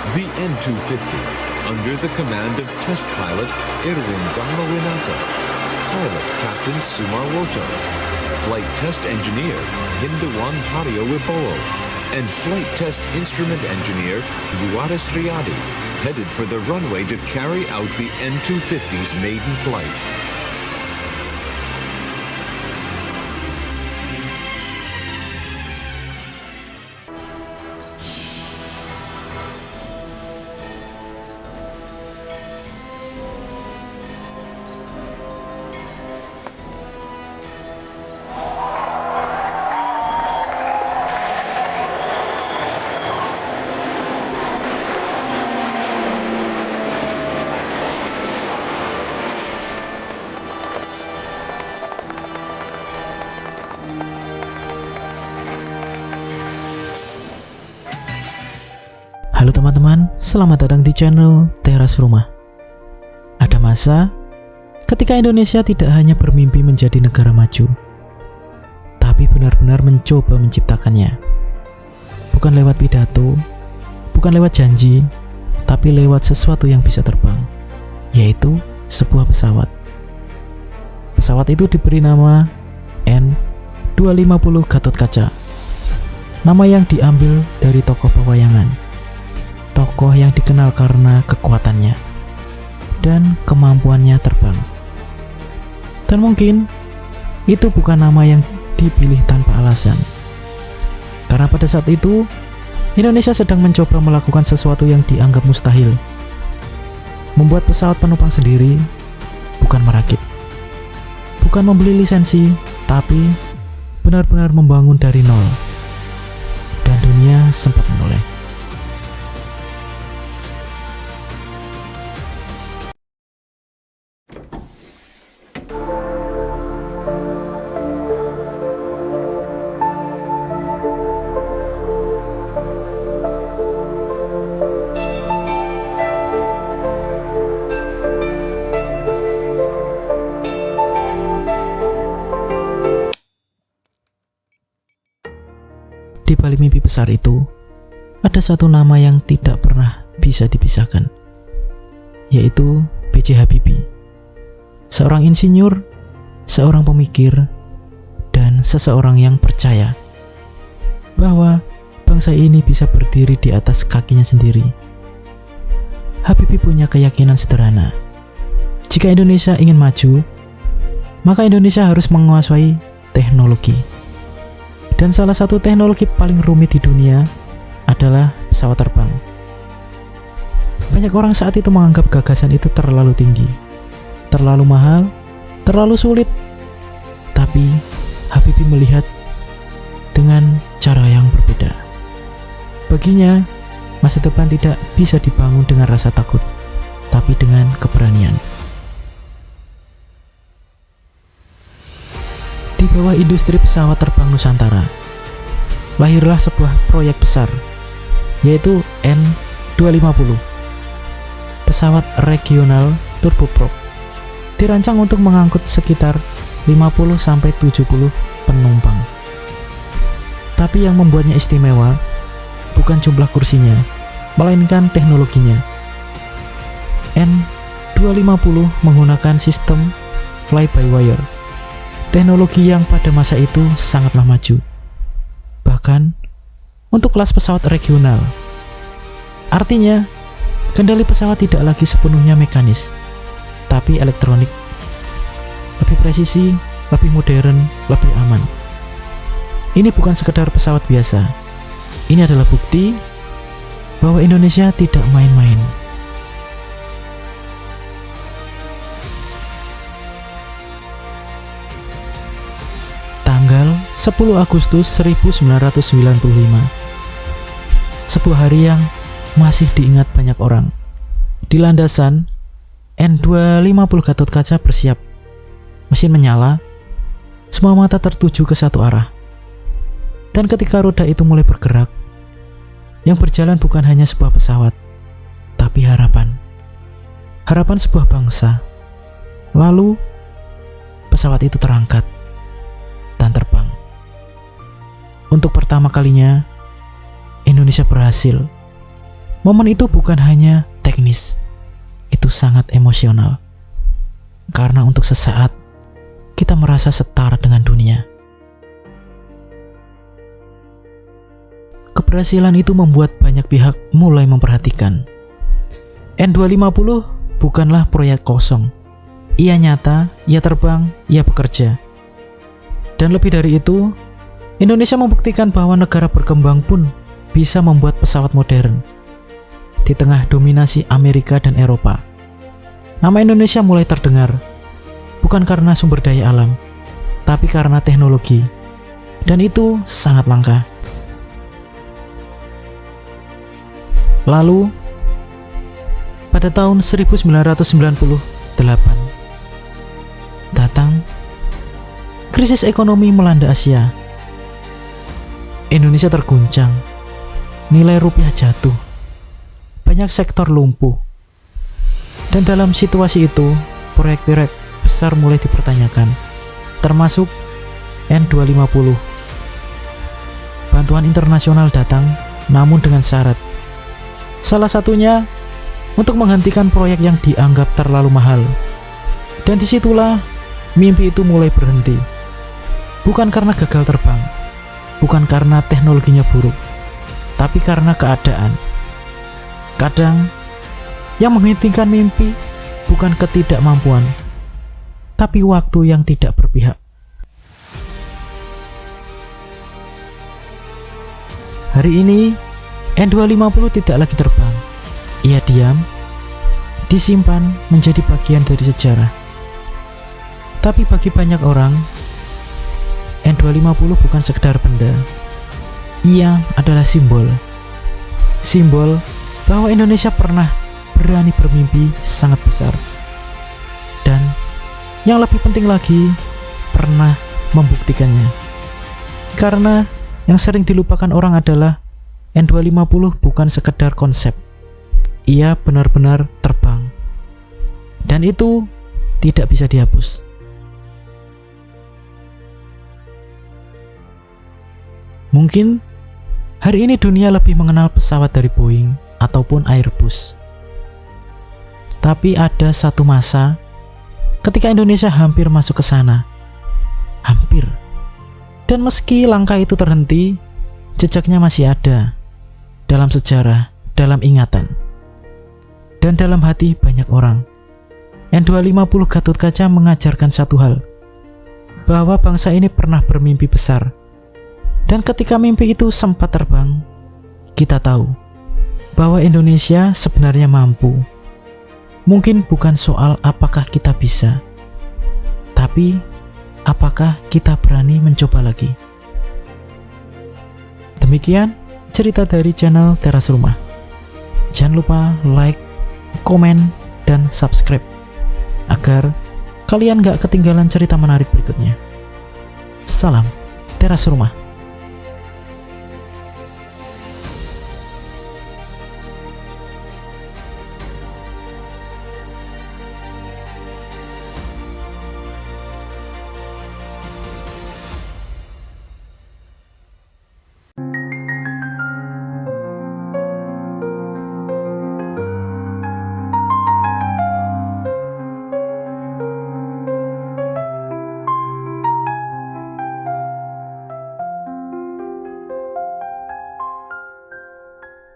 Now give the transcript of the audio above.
The N250, under the command of test pilot Erwin Dhammarinata, pilot Captain Sumarwoto, flight test engineer Hindawan Haryo Wibowo, and flight test instrument engineer Yuadis Riyadi, headed for the runway to carry out the N250's maiden flight. Halo teman-teman, selamat datang di channel Teras Rumah. Ada masa ketika Indonesia tidak hanya bermimpi menjadi negara maju, tapi benar-benar mencoba menciptakannya. Bukan lewat pidato, bukan lewat janji, tapi lewat sesuatu yang bisa terbang, yaitu sebuah pesawat. Pesawat itu diberi nama N250 Gatotkaca, nama yang diambil dari tokoh pewayangan. Tokoh yang dikenal karena kekuatannya dan kemampuannya terbang. Dan mungkin itu bukan nama yang dipilih tanpa alasan. Karena pada saat itu Indonesia sedang mencoba melakukan sesuatu yang dianggap mustahil. Membuat pesawat penumpang sendiri, bukan merakit. Bukan membeli lisensi, tapi benar-benar membangun dari nol. Dan dunia sempat menoleh. Di balik mimpi besar itu, ada satu nama yang tidak pernah bisa dipisahkan, yaitu B.J. Habibie. Seorang insinyur, seorang pemikir, dan seseorang yang percaya bahwa bangsa ini bisa berdiri di atas kakinya sendiri. Habibie punya keyakinan sederhana. Jika Indonesia ingin maju, maka Indonesia harus menguasai teknologi. Dan salah satu teknologi paling rumit di dunia adalah pesawat terbang. Banyak orang saat itu menganggap gagasan itu terlalu tinggi, terlalu mahal, terlalu sulit. Tapi Habibie melihat dengan cara yang berbeda. Baginya, masa depan tidak bisa dibangun dengan rasa takut, tapi dengan keberanian. Di bawah industri pesawat terbang Nusantara, lahirlah sebuah proyek besar, yaitu N250, pesawat regional turboprop, dirancang untuk mengangkut sekitar 50-70 penumpang. Tapi yang membuatnya istimewa bukan jumlah kursinya, melainkan teknologinya. N250 menggunakan sistem fly-by-wire, teknologi yang pada masa itu sangatlah maju. Bahkan untuk kelas pesawat regional. Artinya, kendali pesawat tidak lagi sepenuhnya mekanis, tapi elektronik. Lebih presisi, lebih modern, lebih aman. Ini bukan sekedar pesawat biasa. Ini adalah bukti bahwa Indonesia tidak main-main. Tanggal 10 Agustus 1995, sebuah hari yang masih diingat banyak orang. Di landasan, N250 Gatotkaca bersiap. Mesin menyala, semua mata tertuju ke satu arah. Dan ketika roda itu mulai bergerak, yang berjalan bukan hanya sebuah pesawat, tapi harapan. Harapan sebuah bangsa. Lalu, pesawat itu terangkat dan terbang. Untuk pertama kalinya, Indonesia berhasil Momen itu bukan hanya teknis, itu sangat emosional. Karena untuk sesaat, kita merasa setara dengan dunia. Keberhasilan itu membuat banyak pihak mulai memperhatikan. N250 bukanlah proyek kosong. Ia nyata, ia terbang, ia bekerja. Dan lebih dari itu, Indonesia membuktikan bahwa negara berkembang pun bisa membuat pesawat modern. Di tengah dominasi Amerika dan Eropa, nama Indonesia mulai terdengar, bukan karena sumber daya alam, tapi karena teknologi. Dan itu sangat langka. Lalu, pada tahun 1998, datang krisis ekonomi melanda Asia. Indonesia terguncang, nilai rupiah jatuh, banyak sektor lumpuh. Dan dalam situasi itu, proyek-proyek besar mulai dipertanyakan, termasuk N250. Bantuan internasional datang, namun dengan syarat. Salah satunya untuk menghentikan proyek yang dianggap terlalu mahal. Dan disitulah mimpi itu mulai berhenti. Bukan karena gagal terbang, bukan karena teknologinya buruk, tapi karena keadaan. Kadang yang menghentikan mimpi bukan ketidakmampuan, tapi waktu yang tidak berpihak. Hari ini N250 tidak lagi terbang. Ia diam, disimpan menjadi bagian dari sejarah. Tapi bagi banyak orang, N250 bukan sekedar benda. Ia adalah simbol. Simbol bahwa Indonesia pernah berani bermimpi sangat besar. Dan yang lebih penting lagi, pernah membuktikannya. Karena yang sering dilupakan orang adalah N250 bukan sekedar konsep. Ia benar-benar terbang. Dan itu tidak bisa dihapus. Mungkin hari ini dunia lebih mengenal pesawat dari Boeing ataupun Airbus. Tapi ada satu masa ketika Indonesia hampir masuk ke sana. Hampir. Dan meski langkah itu terhenti, jejaknya masih ada. Dalam sejarah, dalam ingatan, dan dalam hati banyak orang. N250 Gatotkaca mengajarkan satu hal, bahwa bangsa ini pernah bermimpi besar. Dan ketika mimpi itu sempat terbang, kita tahu bahwa Indonesia sebenarnya mampu. Mungkin bukan soal apakah kita bisa, tapi apakah kita berani mencoba lagi. Demikian cerita dari channel Teras Rumah. Jangan lupa like, komen, dan subscribe agar kalian gak ketinggalan cerita menarik berikutnya. Salam Teras Rumah.